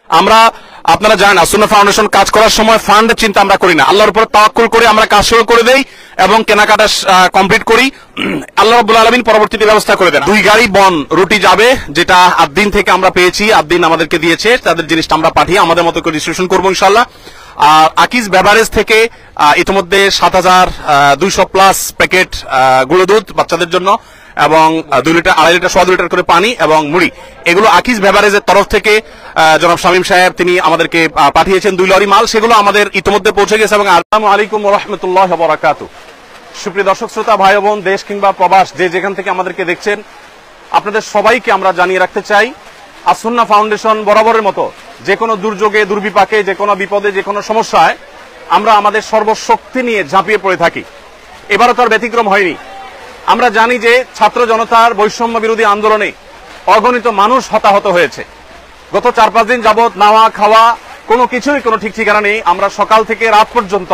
আমরা আপনারা জানেন আসুন্নাহ ফাউন্ডেশন কাজ করার সময় ফান্ডের চিন্তা আমরা করি না, আল্লাহর উপর তাওয়াক্কুল করে আমরা কাজ শুরু করে দেই এবং কেনাকাটা কমপ্লিট করি। আল্লাহ রাব্বুল আলামিন পরবর্তীতে ব্যবস্থা করে দেন। 2 গাড়ি বন রুটি যাবে, যেটা আদ্দিন থেকে আমরা পেয়েছি, আদ্দিন আমাদেরকে দিয়েছে, তাদের জিনিসটা আমরা পাঠিয়ে আমাদের মতো করে ডিস্ট্রিবিউশন করবো ইনশাআল্লাহ। আর আকিজ বেভারেজ থেকে ইতিমধ্যে 7200 প্লাস প্যাকেট গুঁড়ো দুধ বাচ্চাদের জন্য এবং 2 লিটার 2.5 লিটার 2 লিটার করে পানি এবং মুড়ি, এগুলো আকিজ বেভারেজের তরফ থেকে জনাব শামীম সাহেব তিনি আমাদেরকে পাঠিয়েছেন 2 লরি মাল, সেগুলো আমাদের ইতিমধ্যে পৌঁছে গেছে। এবং আসসালামু আলাইকুম ওয়া রাহমাতুল্লাহি ওয়া বারাকাতুহু। সুপ্রিয় দর্শক শ্রোতা ভাই বোন, দেশ কিংবা প্রবাস যে যেখান থেকে আমাদেরকে দেখছেন, আপনাদের সবাইকে আমরা জানিয়ে রাখতে চাই আসুন্নাহ ফাউন্ডেশন বরাবরের মতো যে কোনো দুর্যোগে, দুর্বিপাকে, যে কোনো বিপদে, যে কোনো সমস্যায় আমরা আমাদের সর্বশক্তি নিয়ে ঝাঁপিয়ে পড়ে থাকি। এবারও তার ব্যতিক্রম হয়নি। আমরা জানি যে ছাত্র জনতার বৈষম্য বিরোধী আন্দোলনে অগণিত মানুষ হতাহত হয়েছে। গত 4-5 দিন যাবৎ নাওয়া খাওয়া কোনো কিছুরই কোনো ঠিক ঠিকানা নেই। আমরা সকাল থেকে রাত পর্যন্ত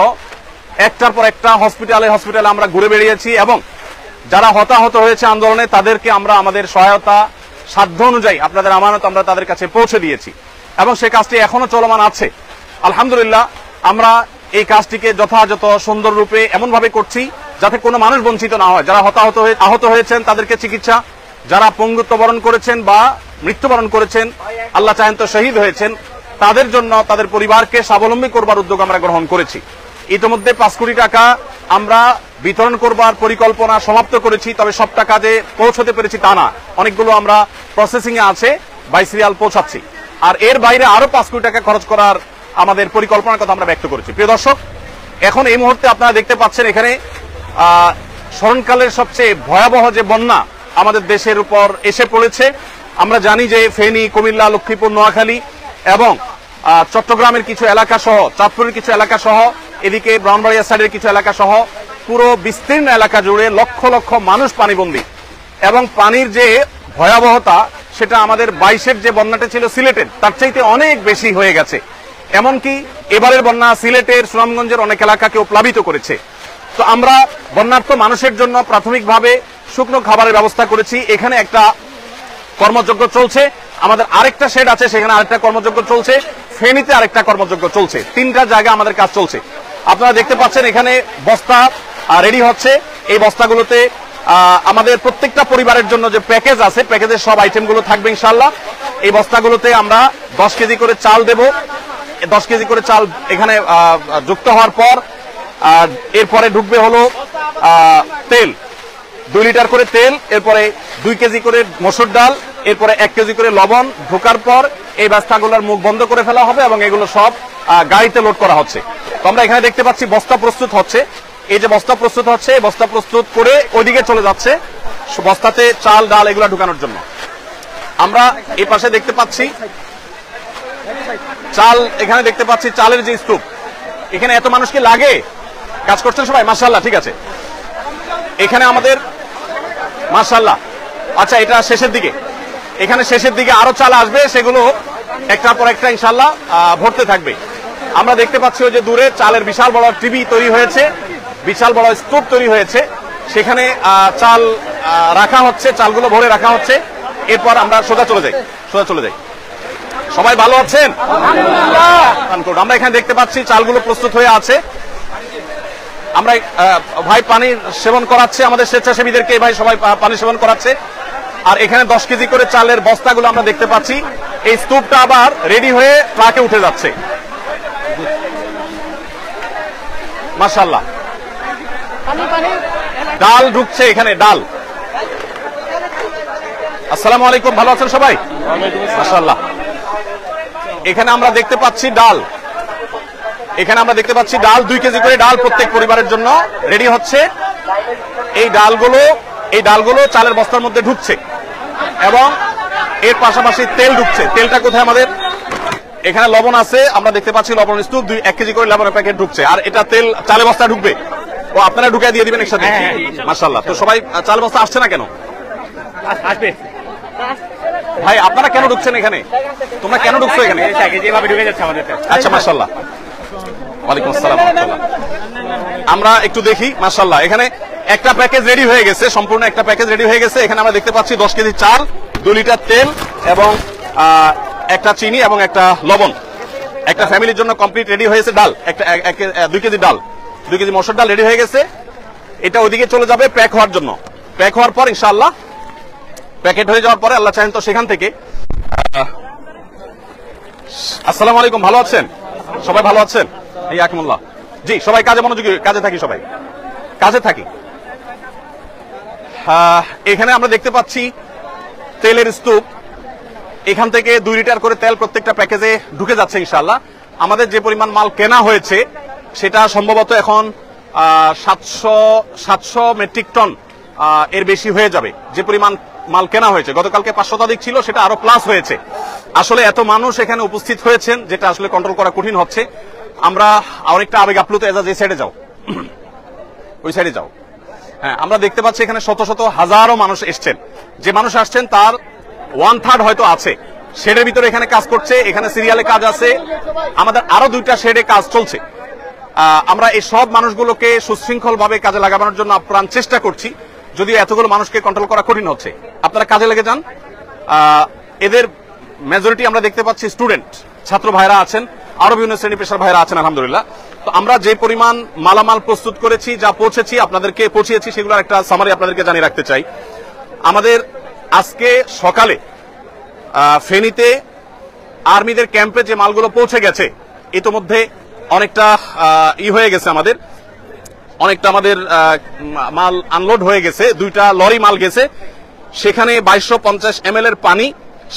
একটার পর একটা হসপিটালে আমরা ঘুরে বেরিয়েছি এবং যারা হতাহত হয়েছে আন্দোলনে তাদেরকে আমরা আমাদের সহায়তা সাধ্য অনুযায়ী আপনাদের আমানত আমরা তাদের কাছে পৌঁছে দিয়েছি এবং সেই কাজটি এখনো চলমান আছে। আলহামদুলিল্লাহ আমরা এই কাজটিকে যথাযথ সুন্দর রূপে এমনভাবে করছি যাতে কোনো মানুষ বঞ্চিত না হয়। যারা আহত হয়েছেন তাদেরকে চিকিৎসা, যারা পঙ্গুত্ব বরণ করেছেন বা মৃত্যুবরণ করেছেন, আল্লাহ চাহেন তো শহীদ হয়েছেন, তাদের জন্য তাদের পরিবারকে স্বাবলম্বী করবার উদ্যোগ আমরা গ্রহণ করেছি। ইতিমধ্যে 5 কোটি টাকা আমরা বিতরণ করবার পরিকল্পনা সমাপ্ত করেছি, তবে সব টাকা যে পৌঁছতে পেরেছি তা না, অনেকগুলো আমরা প্রসেসিং এ আছে, বাই সিরিয়াল পৌঁছাচ্ছি। আর এর বাইরে আরো 5 কোটি টাকা খরচ করার আমাদের পরিকল্পনার কথা আমরা ব্যক্ত করেছি। প্রিয় দর্শক, এখন এই মুহূর্তে আপনারা দেখতে পাচ্ছেন এখানে স্মরণকালের সবচেয়ে ভয়াবহ যে বন্যা আমাদের দেশের উপর এসে পড়েছে। আমরা জানি যে ফেনী, কুমিল্লা, লক্ষ্মীপুর, নোয়াখালী এবং চট্টগ্রামের কিছু এলাকা সহ, চাঁদপুরের কিছু এলাকা সহ, এদিকে ব্রাহ্মণবাড়িয়া সাইডের কিছু এলাকা সহ পুরো বিস্তীর্ণ এলাকা জুড়ে লক্ষ লক্ষ মানুষ পানিবন্দী এবং পানির যে ভয়াবহতা সেটা আমাদের 22-এর যে বন্যাটা ছিল সিলেটের তার চাইতে অনেক বেশি হয়ে গেছে। এমনকি এবারের বন্যা সিলেটের, সুনামগঞ্জের অনেক এলাকাকেও প্লাবিত করেছে। তো আমরা বন্যার্থ মানুষের জন্য প্রাথমিকভাবে শুকনো খাবারের ব্যবস্থা করেছি। এখানে একটা কর্মযজ্ঞ চলছে, আমাদের আরেকটা শেড আছে, সেখানে আরেকটা কর্মযজ্ঞ চলছে, ফেনীতে আরেকটা কর্মযজ্ঞ চলছে, 3টা জায়গায় আমাদের কাজ চলছে। আপনারা দেখতে পাচ্ছেন এখানে বস্তা রেডি হচ্ছে। এই বস্তাগুলোতে আমাদের প্রত্যেকটা পরিবারের জন্য যে প্যাকেজ আছে, প্যাকেজের সব আইটেমগুলো থাকবে ইনশাআল্লাহ। এই বস্তাগুলোতে আমরা 10 কেজি করে চাল দেব। 10 কেজি করে চাল এখানে যুক্ত হওয়ার পর এরপরে ঢুকবে হলো তেল, 2 লিটার করে তেল, এরপরে 2 কেজি করে মসুর ডাল, এরপরে 1 কেজি করে লবণ ঢোকার পর এই বস্তাগুলোর মুখ বন্ধ করে ফেলা হবে এবং এগুলো সব গাড়িতে লোড করা হচ্ছে। তো আমরা এখানে দেখতে পাচ্ছি বস্তা প্রস্তুত হচ্ছে। এই যে বস্তা প্রস্তুত হচ্ছে, বস্তা প্রস্তুত করে ওইদিকে চলে যাচ্ছে বস্তাতে চাল ডাল এগুলো ঢুকানোর জন্য। আমরা এই পাশে দেখতে পাচ্ছি চাল, এখানে দেখতে পাচ্ছি চালের যে স্তূপ। এখানে এত মানুষকে লাগে, কাজ করছেন সবাই, মাশাআল্লাহ, ঠিক আছে। এখানে আমাদের মাশাআল্লাহ, আচ্ছা এটা শেষের দিকে, এখানে শেষের দিকে আরো চাল আসবে, সেগুলো একটার পর একটা ইনশাআল্লাহ ভরতে থাকবে। আমরা দেখতে পাচ্ছি ওই যে দূরে চালের বিশাল বড় টিভি তৈরি হয়েছে, বিশাল বড় স্তূপ তৈরি হয়েছে, সেখানে চাল রাখা হচ্ছে, চালগুলো ভরে রাখা হচ্ছে। এরপর আমরা সোজা চলে যাই। সবাই ভালো আছেন? আমরা এখানে দেখতে পাচ্ছি চালগুলো প্রস্তুত হয়ে আছে। আমরা ভাই পানি সেবন করাচ্ছে আমাদের স্বেচ্ছাসেবীদেরকে, ভাই সবাই পানি সেবন করাচ্ছে। আর এখানে 10 কেজি করে চালের বস্তাগুলো আমরা দেখতে পাচ্ছি। এই স্তূপটা আবার রেডি হয়ে ট্রাকে উঠে যাচ্ছে, মাশাআল্লাহ। ডাল ঢুকছে এখানে, ডাল। আসসালামু আলাইকুম, ভালো আছেন সবাই? মাশাআল্লাহ। এখানে আমরা দেখতে পাচ্ছি ডাল, এখানে আমরা দেখতে পাচ্ছি ডাল, 2 কেজি করে ডাল প্রত্যেক পরিবারের জন্য রেডি হচ্ছে। এই ডালগুলো চালের বস্তার মধ্যে ঢুকছে এবং এর পাশাপাশি তেল ঢুকছে। তেলটা কোথায়? আমাদের এখানে লবণ আছে, আমরা দেখতে পাচ্ছি লবণ স্তূপ, 1 কেজি করে লবণের প্যাকেট ঢুকছে। আর এটা তেল চালের বস্তা ঢুকবে, ও আপনারা ঢুকিয়ে দিয়ে দিবেন একসাথে, মাশাআল্লাহ। তো সবাই চাল বস্তা আসছে না কেন? আসবে ভাই, আপনারা কেন ঢুকছেন এখানে? তোমরা কেন ঢুকছো এখানে? যেভাবে ঢুকে যাচ্ছে আমাদের। আচ্ছা, মাশাআল্লাহ, ওয়ালাইকুম আসসালাম। আমরা একটু দেখি, মাশাআল্লাহ। এখানে একটা প্যাকেজ রেডি হয়ে গেছে, সম্পূর্ণ একটা প্যাকেজ রেডি হয়ে গেছে। এখানে আমরা দেখতে পাচ্ছি 10 কেজি চাল, 2 লিটার তেল এবং একটা চিনি এবং একটা লবণ, একটা ফ্যামিলির জন্য কমপ্লিট রেডি হয়েছে। ডাল একটা 2 কেজি ডাল, 2 কেজি মসুর ডাল রেডি হয়ে গেছে। এটা ওইদিকে চলে যাবে প্যাক হওয়ার জন্য। প্যাক হওয়ার পর ইনশাআল্লাহ প্যাকেট হয়ে যাওয়ার পরে আল্লাহ চাহেন তো সেখান থেকে। আসসালামু আলাইকুম, ভালো আছেন সবাই? ভালো আছেন? এই আকিমুল্লাহ। জি, সবাই কাজে মনোযোগী, কাজে থাকি, সবাই কাজে থাকি। এখানে আমরা দেখতে পাচ্ছি তেলের স্তূপ। এখান থেকে 2 লিটার করে তেল প্রত্যেকটা প্যাকেজে ঢুকে যাচ্ছে ইনশাআল্লাহ। আমাদের যে পরিমাণ মাল কেনা হয়েছে সেটা সম্ভবত এখন 700 মেট্রিক টন এর বেশি হয়ে যাবে। যে পরিমাণ মাল কেনা হয়েছে, গতকালকে 500 শতাধিক ছিল, সেটা আরো প্লাস হয়েছে। আসলে এত মানুষ এখানে উপস্থিত হয়েছেন যেটা আসলে কন্ট্রোল করা কঠিন হচ্ছে। আমরা অনেকটা আবেগ আপ্লুত। এজাজ এই সাইডে যাও, ওই সাইডে যাও। হ্যাঁ, আমরা দেখতে পাচ্ছি এখানে শত শত হাজারো মানুষ এসছেন। যে মানুষ আসছেন তার 1/3 হয়তো আছে শেডের ভিতরে এখানে কাজ করছে। এখানে সিরিয়ালে কাজ আছে, আমাদের আরো 2টা শেডে কাজ চলছে। আমরা এই সব মানুষগুলোকে সুশৃঙ্খল ভাবে কাজে লাগানোর জন্য আপ্রাণ চেষ্টা করছি, যদিও এতগুলো মানুষকে কন্ট্রোল করা কঠিন হচ্ছে। আপনারা কাজে লেগে যান। এদের মেজরিটি আমরা দেখতে পাচ্ছি স্টুডেন্ট, ছাত্র ভাইরা আছেন, আরো বিভিন্ন শ্রেণী পেশার ভাইরা আছেন আলহামদুলিল্লাহ। তো আমরা যে পরিমাণ মালামাল প্রস্তুত করেছি, যা পৌঁছেছি আপনাদেরকে পৌঁছিয়েছি, সেগুলোর একটা সামারি আপনাদেরকে জানিয়ে রাখতে চাই। আমাদের আজকে সকালে ফেনীতে আর্মিদের ক্যাম্পে যে মালগুলো পৌঁছে গেছে, ইতোমধ্যে অনেকটা হয়ে গেছে, অনেকটা আমাদের মাল আনলোড হয়ে গেছে। 2টা লরি মাল গেছে। সেখানে 2250 ml এর পানি,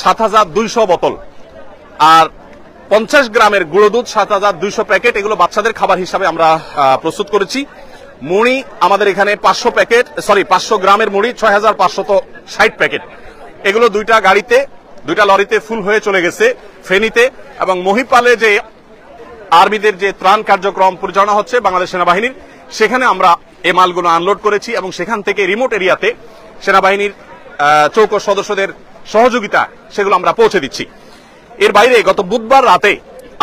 7200 বোতল, আর 50 গ্রামের গুঁড়ো দুধ 7200 প্যাকেট, এগুলো বাচ্চাদের খাবার হিসাবে আমরা প্রস্তুত করেছি। মুড়ি আমাদের এখানে 500 গ্রামের মুড়ি 6560 প্যাকেট, এগুলো 2টা গাড়িতে, 2টা লরিতে ফুল হয়ে চলে গেছে ফেনীতে। এবং মহিপালে যে আর্মিদের যে ত্রাণ কার্যক্রম পরিচালনা হচ্ছে বাংলাদেশ সেনাবাহিনীর, সেখানে আমরা এই মালগুলো আনলোড করেছি এবং সেখান থেকে রিমোট এরিয়াতে সেনাবাহিনীর চৌকস সদস্যদের সহযোগিতা সেগুলো আমরা পৌঁছে দিচ্ছি। এর বাইরে গত বুধবার রাতে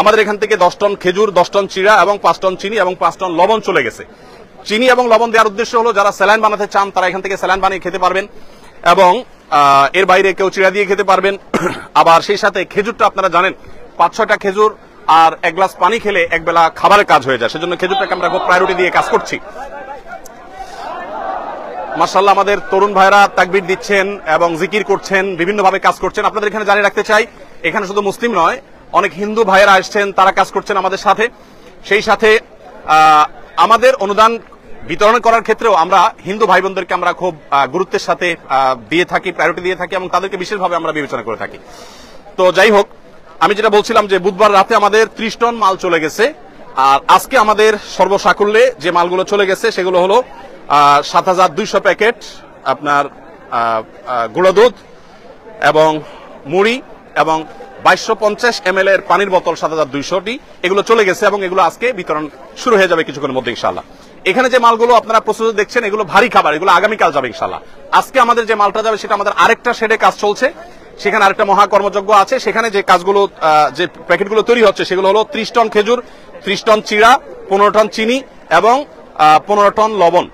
আমাদের এখান থেকে 10 টন খেজুর, 10 টন চিড়া এবং 5 টন চিনি এবং 5 টন লবণ চলে গেছে। চিনি এবং লবণ দেওয়ার উদ্দেশ্য হলো যারা স্যালাইন বানাতে চান তারা এখান থেকে স্যালাইন বানিয়ে খেতে পারবেন, এবং এর বাইরে কেউ চিড়া দিয়ে খেতে পারবেন। আবার সেই সাথে খেজুরটা আপনারা জানেন 5-6টা খেজুর আর 1 গ্লাস পানি খেলে একবেলা খাবারের কাজ হয়ে যায়, সেজন্য খেজুরটাকে আমরা খুব প্রায়োরিটি দিয়ে কাজ করছি। মাশাআল্লাহ, আমাদের তরুণ ভাইরা তাকবীর দিচ্ছেন এবং জিকির করছেন, বিভিন্নভাবে কাজ করছেন। আপনাদের এখানে জানিয়ে রাখতে চাই, এখানে শুধু মুসলিম নয়, অনেক হিন্দু ভাইয়েরা আসছেন, তারা কাজ করছেন আমাদের সাথে। সেই সাথে আমাদের অনুদান বিতরণ করার ক্ষেত্রেও আমরা হিন্দু ভাই বোনদেরকে আমরা খুব গুরুত্বের সাথে দিয়ে থাকি, প্রায়োরিটি দিয়ে থাকি, এবং তাদেরকে বিশেষভাবে আমরা বিবেচনা করে থাকি। তো যাই হোক, আমি যেটা বলছিলাম যে বুধবার রাতে আমাদের 30 টন মাল চলে গেছে, আর আজকে আমাদের সর্বসাকুল্যে যে মালগুলো চলে গেছে সেগুলো হলো 7200 প্যাকেট আপনার গুঁড়ো দুধ এবং মুড়ি এবং 2250 ml এর পানির বোতল 7200টি, এগুলো চলে গেছে এবং এগুলো আজকে বিতরণ শুরু হয়ে যাবে কিছুক্ষণের মধ্যে ইনশাআল্লাহ। এখানে যে মালগুলো আপনারা প্রস্তুত দেখছেন এগুলো ভারী খাবার, এগুলো আগামীকাল যাবে ইনশাআল্লাহ। আজকে আমাদের যে মালটা যাবে সেটা আমাদের আরেকটা শেডে কাজ চলছে, সেখানে আরেকটা মহা কর্মযজ্ঞ আছে। সেখানে যে কাজগুলো, যে প্যাকেটগুলো তৈরি হচ্ছে সেগুলো হলো 30 টন খেজুর, 30 টন চিড়া, 15 টন চিনি এবং 15 টন লবণ।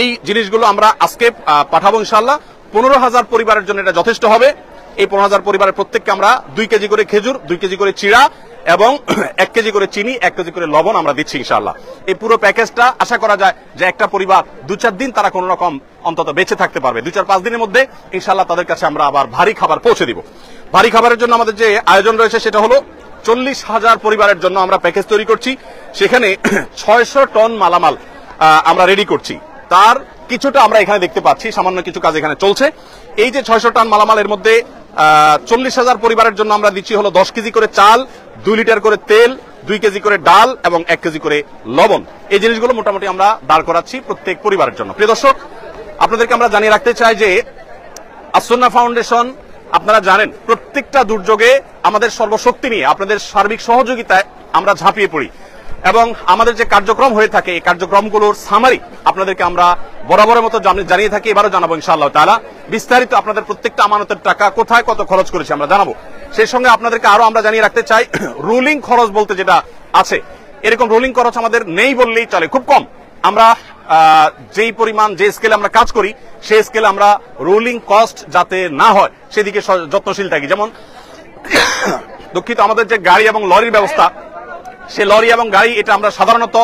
এই জিনিসগুলো আমরা আজকে পাঠাবো ইনশাআল্লাহ। 15,000 পরিবারের জন্য এটা যথেষ্ট হবে। এই 15,000 পরিবারের প্রত্যেককে আমরা 2 কেজি করে খেজুর, 2 কেজি করে চিড়া এবং 1 কেজি করে চিনি, 1 কেজি করে লবণ আমরা দিচ্ছি ইনশাআল্লাহ। এই পুরো প্যাকেজটা আশা করা যায় যে একটা পরিবার 2-4 দিন তারা কোন রকম অন্তত বেঁচে থাকতে পারবে। 2-4-5 দিনের মধ্যে ইনশাআল্লাহ তাদের কাছে আমরা আবার ভারী খাবার পৌঁছে দিব। ভারী খাবারের জন্য আমাদের যে আয়োজন রয়েছে সেটা হলো 40,000 পরিবারের জন্য আমরা প্যাকেজ তৈরি করছি। সেখানে 600 টন মালামাল আমরা রেডি করছি। তার কিছুটা আমরা এখানে দেখতে পাচ্ছি, সামান্য কিছু কাজ এখানে চলছে। এই যে 600 টন মালামালের মধ্যে 40,000 পরিবারের জন্য আমরা দিচ্ছি হলো 10 কেজি করে চাল, 2 লিটার করে তেল, 2 কেজি করে ডাল এবং 1 কেজি করে লবণ। এই জিনিসগুলো মোটামুটি আমরা দাঁড় করাচ্ছি প্রত্যেক পরিবারের জন্য। প্রিয় দর্শক, আপনাদেরকে আমরা জানিয়ে রাখতে চাই যে আসুন্নাহ ফাউন্ডেশন, আপনারা জানেন প্রত্যেকটা দুর্যোগে আমাদের সর্বশক্তি নিয়ে আপনাদের সার্বিক সহযোগিতায় আমরা ঝাঁপিয়ে পড়ি, এবং আমাদের যে কার্যক্রম হয়ে থাকে এই কার্যক্রমগুলোর সামারি আপনাদেরকে আমরা বরাবরের মতো জানিয়ে থাকি, এবারও জানাবো ইনশাআল্লাহ তাআলা। বিস্তারিত আপনাদের প্রত্যেকটা আমানতের টাকা কোথায় কত খরচ করেছি আমরা জানাবো। সেই সঙ্গে আপনাদেরকে আরো আমরা জানিয়ে রাখতে চাই, রুলিং খরচ বলতে যেটা আছে, এরকম রুলিং খরচ আমাদের নেই বললেই চলে, খুব কম। আমরা যেই পরিমাণ, যে স্কেলে আমরা কাজ করি সেই স্কেলে আমরা রুলিং কস্ট যাতে না হয় সেদিকে যত্নশীল থাকি। যেমন দুঃখিত, আমাদের যে গাড়ি এবং লরির ব্যবস্থা, সে লরি এবং গাড়ি এটা আমরা সাধারণত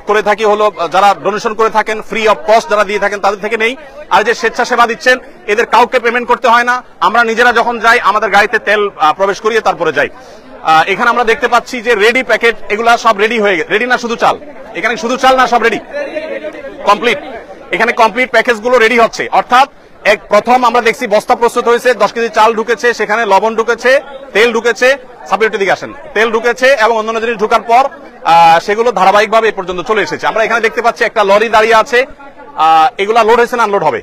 করে থাকি হলো যারা ডোনেশন করে থাকেন, ফ্রি অফ কস্ট যারা দিয়ে থাকেন তাদের থেকে নেই। আর যে স্বেচ্ছাসেবা দিচ্ছেন এদের কাউকে পেমেন্ট করতে হয় না, আমরা নিজেরা যখন যাই আমাদের গাড়িতে তেল প্রবেশ করিয়ে তারপরে যাই। এখানে আমরা দেখতে পাচ্ছি যে রেডি প্যাকেট, এগুলা সব রেডি হয়ে গেছে। রেডি না শুধু চাল, এখানে শুধু চাল না, সব রেডি কমপ্লিট। এখানে কমপ্লিট প্যাকেজ গুলো রেডি হচ্ছে, অর্থাৎ প্রথম আমরা দেখছি বস্তা প্রস্তুত হয়েছে, 10 কেজি চাল ঢুকেছে, সেখানে লবণ ঢুকেছে, তেল ঢুকেছে, সাবজেক্টের দিকে আসেন, তেল ঢুকেছে এবং অন্যান্য জিনিস ঢোকার পর সেগুলো ধারাবাহিকভাবে এ পর্যন্ত চলে এসেছে। আমরা এখানে দেখতে পাচ্ছি একটা লরি দাঁড়িয়ে আছে, এগুলা লোড হয়েছে না আনলোড হবে?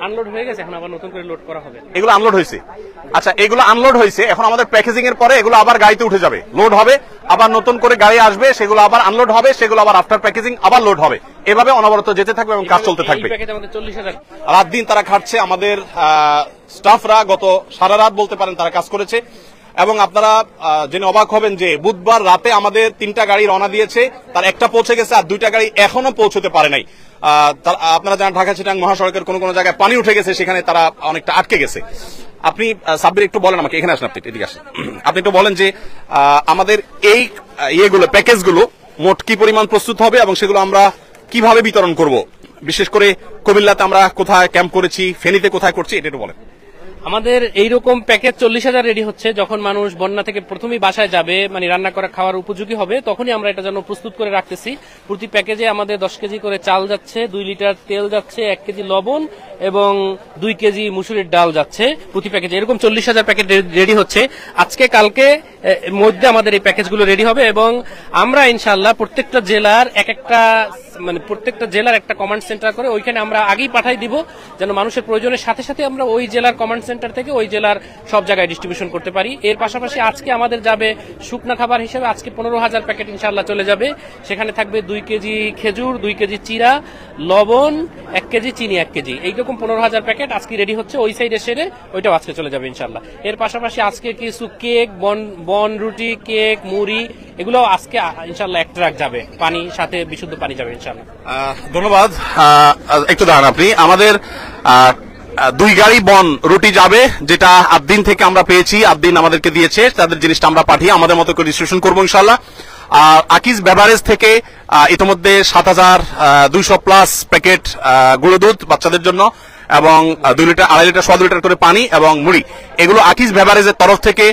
আনলোড হয়ে গেছে, এখন আবার নতুন করে লোড করা হবে। এগুলো আনলোড হয়েছে, আচ্ছা এগুলো আনলোড হয়েছে, এখন আমাদের প্যাকেজিং এর পরে এগুলো আবার গাড়িতে উঠে যাবে, লোড হবে, আবার নতুন করে গাড়ি আসবে, সেগুলো আবার আনলোড হবে, সেগুলো আবার আফটার প্যাকেজিং আবার লোড হবে, এভাবে অনবরত যেতে থাকবে এবং কাজ চলতে থাকবে। রাত দিন তারা খাটছে, আমাদের স্টাফরা গত সারা রাত বলতে পারেন তারা কাজ করেছে। এবং আপনারা জেনে অবাক হবেন যে বুধবার রাতে আমাদের 3টা গাড়ি রওনা দিয়েছে, তার একটা পৌঁছে গেছে আর 2টা গাড়ি এখনো পৌঁছতে পারে নাই। আপনারা জানেন ঢাকা চিটাগাং মহাসড়কের কোন কোন জায়গায় পানি উঠে গেছে, সেখানে তারা অনেকটা আটকে গেছে। আপনি সাব্বির একটু বলেন আমাকে, এখানে আসেন আপনি, এদিকে আসেন, আপনি একটু বলেন যে আমাদের এই ইয়েগুলো প্যাকেজগুলো মোট কি পরিমাণ প্রস্তুত হবে এবং সেগুলো আমরা কিভাবে বিতরণ করব, বিশেষ করে কুমিল্লাতে আমরা কোথায় ক্যাম্প করেছি, ফেনীতে কোথায় করছি, এটা একটু বলেন। আমাদের এইরকম প্যাকেজ 40,000 রেডি হচ্ছে, যখন মানুষ বন্যা থেকে প্রথমেই বাসায় যাবে, মানে রান্না করা খাওয়ার উপযোগী হবে, তখনই আমরা এটা যেন প্রস্তুত করে রাখতেছি। প্রতি প্যাকেজে আমাদের 10 কেজি করে চাল যাচ্ছে, 2 লিটার তেল যাচ্ছে, 1 কেজি লবণ এবং 2 কেজি মুসুরির ডাল যাচ্ছে প্রতি প্যাকেজে। এরকম 40,000 প্যাকেট রেডি হচ্ছে। আজকে কালকে মধ্যে আমাদের এই প্যাকেজগুলো রেডি হবে এবং আমরা ইনশাআল্লাহ প্রত্যেকটা জেলার প্রত্যেকটা জেলার একটা কমান্ড সেন্টার করে ওইখানে আমরা আগেই পাঠাই দিব, যেন মানুষের প্রয়োজনের সাথে সাথে আমরা ওই জেলার কমান্ড সেন্টার থেকে ওই জেলার সব জায়গায় ডিস্ট্রিবিউশন করতে পারি। এর পাশাপাশি আজকে আমাদের যাবে শুকনা খাবার হিসেবে, আজকে 15,000 প্যাকেট ইনশাআল্লাহ চলে যাবে। সেখানে থাকবে 2 কেজি খেজুর, 2 কেজি চিরা, লবণ, 1 কেজি চিনি, 1 কেজি, এইরকম 15,000 প্যাকেট আজকে রেডি হচ্ছে। ওই সাইডে সেরে ওইটাও আজকে চলে যাবে ইনশাআল্লাহ। এর পাশাপাশি আজকে কিছু কেক, বন রুটি, কেক, মুড়ি, এগুলো আজকে ইনশাআল্লাহ 1 ট্রাক যাবে, পানি সাথে বিশুদ্ধ পানি যাবে ইনশাআল্লাহ। ধন্যবাদ। একটু দাঁড়ান আপনি, আমাদের 2 গাড়ি বন রুটি যাবে, যেটা আদ্দিন থেকে আমরা পেয়েছি, আদ্দিন আমাদেরকে দিয়েছে, তাদের জিনিসটা আমরা পাঠিয়ে আমাদের মতো করে ডিস্ট্রিবিউশন করবো ইনশাআল্লাহ। আর আকিজ বেভারেজ থেকে ইতিমধ্যে 7,200 প্লাস প্যাকেট গুঁড়ো দুধ বাচ্চাদের জন্য এবং 2 লিটার, 2.5 লিটার, 2.5 লিটার করে পানি এবং মুড়ি, এগুলো আকিজ বেভারেজের তরফ থেকে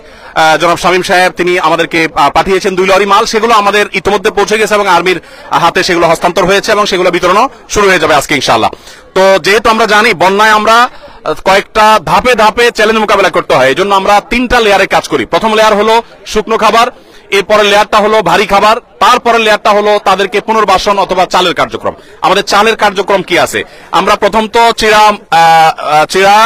জনাব শামীম সাহেব তিনি আমাদেরকে পাঠিয়েছেন 2 লরি মাল, সেগুলো আমাদের ইতিমধ্যে পৌঁছে গেছে এবং আর্মির হাতে সেগুলো হস্তান্তর হয়েছে এবং সেগুলো বিতরণও শুরু হয়ে যাবে আজকে ইনশাআল্লাহ। তো যেহেতু আমরা জানি বন্যায় আমরা কয়েকটা ধাপে ধাপে চ্যালেঞ্জ মোকাবেলা করতে হয়, এই জন্য আমরা 3টা লেয়ারে কাজ করি। প্রথম লেয়ার হলো শুকনো খাবার, এরপরের লেয়ারটা হলো ভারী খাবার, তারপরের লেয়ারটা হলো তাদেরকে পুনর্বাসন অথবা চালের কার্যক্রম। আমাদের চালের কার্যক্রম কি আছে, আমরা প্রথম তো চিরা,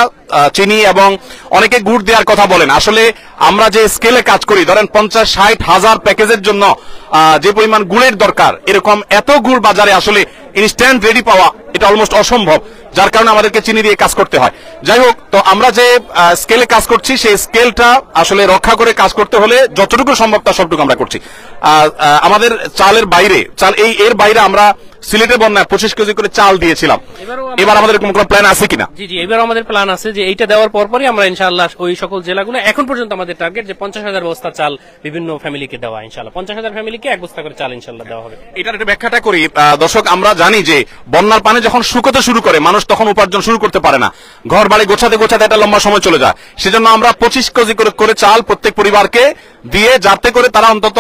চিনি এবং অনেকে গুড় দেওয়ার কথা বলেন, আসলে আমরা যে স্কেলে কাজ করি, ধরেন 50-60 হাজার প্যাকেজের জন্য যে পরিমাণ গুড়ের দরকার, এরকম এত গুড় বাজারে আসলে ইনস্ট্যান্ট রেডি পাওয়া এটা অলমোস্ট অসম্ভব, যার কারণে আমাদেরকে চিনি দিয়ে কাজ করতে হয়। যাই হোক, তো আমরা যে স্কেলে কাজ করছি সেই স্কেলটা আসলে রক্ষা করে কাজ করতে হলে যতটুকু সম্ভব তার সবটুকু আমরা করছি। আমাদের চালের বাইরে, এর বাইরে আমরা সিলেটের বন্যায় 25 কেজি করে চাল দিয়েছিলাম। এবার আমাদের কোনো প্ল্যান আছে কিনা? জি, এবার আমাদের প্ল্যান আছে যে এইটা দেওয়ার পরপরই আমরা ইনশাআল্লাহ ওই সকল জেলাগুলো, এখন পর্যন্ত আমাদের টার্গেট যে 50,000 বস্তা চাল বিভিন্ন ফ্যামিলিকে দেওয়া ইনশাআল্লাহ। 50,000 ফ্যামিলিকে 1 বস্তা করে চাল ইনশাআল্লাহ দেওয়া হবে। এটার একটা ব্যাখ্যাটা করি দর্শক, আমরা জানি যে বন্যার পানি যখন শুকোতে শুরু করে মানুষ তখন উপার্জন শুরু করতে পারে না, ঘর বাড়ি গোছাতে গোছাতে একটা লম্বা সময় চলে যায়। সেজন্য আমরা 25 কেজি করে চাল প্রত্যেক পরিবারকে দিয়ে, যাতে করে তারা অন্তত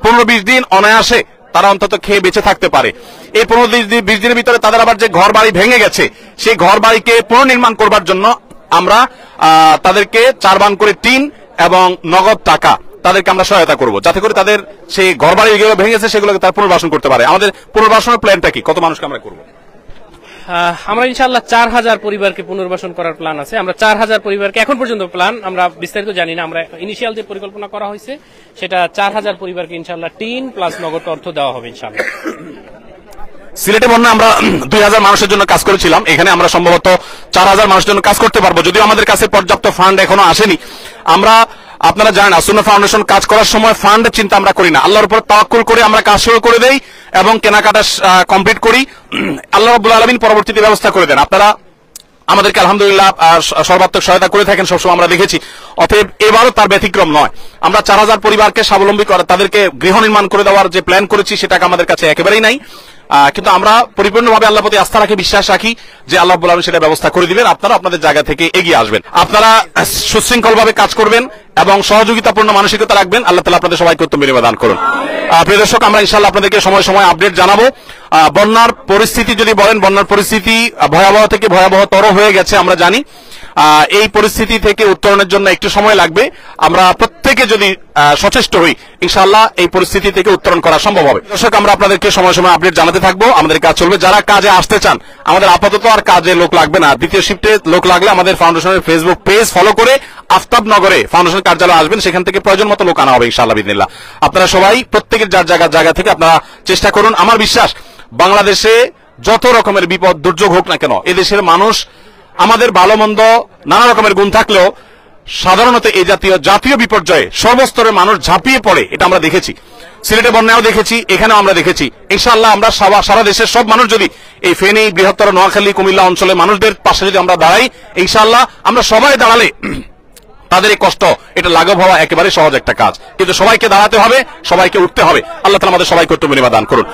15-20 দিন অনায়াসে তারা অন্তত খেয়ে বেঁচে থাকতে পারে। এই 15-20 দিনের ভিতরে তাদের আবার যে ঘর বাড়ি ভেঙে গেছে সেই ঘর বাড়িকে পুনর্নির্মাণ করবার জন্য আমরা তাদেরকে 4 বান করে টিন এবং নগদ টাকা তাদেরকে আমরা সহায়তা করব, যাতে করে তাদের সেই ঘর বাড়ি যেগুলো ভেঙে গেছে সেগুলোকে তারা পুনর্বাসন করতে পারে। আমাদের পুনর্বাসনের প্ল্যানটা কি, কত মানুষকে আমরা করবো? আমরা ইনশাআল্লাহ 4,000 পরিবারকে পুনর্বাসন করার প্ল্যান আছে। আমরা 4,000 পরিবারকে, এখন পর্যন্ত প্ল্যান, আমরা বিস্তারিত জানি না, আমরা ইনিশিয়াল যে পরিকল্পনা করা হয়েছে সেটা 4,000 পরিবারকে ইনশাআল্লাহ টিন প্লাস নগদ অর্থ দেওয়া হবে ইনশাআল্লাহ। সিলেটে বন্যা আমরা 2,000 মানুষের জন্য কাজ করেছিলাম, এখানে আমরা সম্ভবত 4,000 মানুষের জন্য কাজ করতে পারবো, যদিও আমাদের কাছে পর্যাপ্ত ফান্ড এখনো আসেনি। আমরা, আপনারা জানেন, আসুন্নাহ ফাউন্ডেশন কাজ করার সময় ফান্ডের চিন্তা আমরা করি না, আল্লাহর উপর তাওয়াক্কুল করে আমরা কাজ শুরু করে দেই এবং কেনাকাটা কমপ্লিট করি। আল্লাহ রাব্বুল আলামিন পরবর্তীতে ব্যবস্থা করে দেন। আপনারা আমাদেরকে আলহামদুলিল্লাহ সর্বাত্মক সহায়তা করে থাকেন, সবসময় আমরা দেখেছি। অতএব এবারও তার ব্যতিক্রম নয়। আমরা 4000 পরিবারকে স্বাবলম্বী করা, তাদেরকে গৃহ নির্মাণ করে দেওয়ার যে প্ল্যান করেছি সেটাকে আমাদের কাছে একেবারেই নাই, কিন্তু আমরা পরিপূর্ণভাবে আল্লাহর প্রতি আস্থা রাখি, বিশ্বাস রাখি যে আল্লাহ রাব্বুল আলামিন সেটা ব্যবস্থা করে দিবেন। আপনারা আপনাদের জায়গা থেকে এগিয়ে আসবেন, আপনারা সুশৃঙ্খলভাবে কাজ করবেন এবং সহযোগিতাপূর্ণ মানসিকতা রাখবেন। আল্লাহ তাআলা আপনাদের সবাইকে উত্তম বিনিময় দান করুন। প্রিয় দর্শক, আমরা ইনশাআল্লাহ আপনাদেরকে সময় সময় আপডেট জানাবো। বন্যার পরিস্থিতি যদি বলেন, বন্যার পরিস্থিতি ভয়াবহ থেকে ভয়াবহতর হয়ে গেছে আমরা জানি। এই পরিস্থিতি থেকে উত্তরণের জন্য একটু সময় লাগবে। আমরা প্রত্যেকে যদি সচেষ্ট হই, ইনশাআল্লাহ এই পরিস্থিতি থেকে উত্তরণ করা সম্ভব হবে। দর্শক, আমরা আপনাদেরকে সময় সময় আপডেট জানাতে থাকবো। আমাদের কাজ চলবে। যারা কাজে আসতে চান, আমাদের আপাতত আর কাজে লোক লাগবে না। দ্বিতীয় শিফটে লোক লাগলে আমাদের ফাউন্ডেশনের ফেসবুক পেজ ফলো করে আফতাবনগরে ফাউন্ডেশন কার্যালয়ে আসবেন, সেখান থেকে প্রয়োজন মতো লোক আনা হবে ইনশাআল্লাহ বিদিনিল্লাহ। আপনারা সবাই প্রত্যেকের যার জায়গা থেকে আপনারা চেষ্টা করুন। আমার বিশ্বাস, বাংলাদেশে যত রকমের বিপদ দুর্যোগ হোক না কেন, এদেশের মানুষ, আমাদের ভালো মন্দ নানা রকমের গুণ থাকলেও সাধারণত এই জাতীয় বিপর্যয়ে সর্বস্তরের মানুষ ঝাঁপিয়ে পড়ে, এটা আমরা দেখেছি। সিলেটে বন্যাও দেখেছি, এখানেও আমরা দেখেছি। ইনশাআল্লাহ আমরা সারা দেশের সব মানুষ যদি এই ফেনী, বৃহত্তর নোয়াখালী, কুমিল্লা অঞ্চলে মানুষদের পাশে যদি আমরা দাঁড়াই, ইনশাআল্লাহ আমরা সবাই দাঁড়ালে তাদের এই কষ্ট এটা লাঘব হওয়া একেবারে সহজ একটা কাজ। কিন্তু সবাইকে দাঁড়াতে হবে, সবাইকে উঠতে হবে। আল্লাহ তাআলা আমাদের সবাইকে উত্তম বিনিময় দান করুন।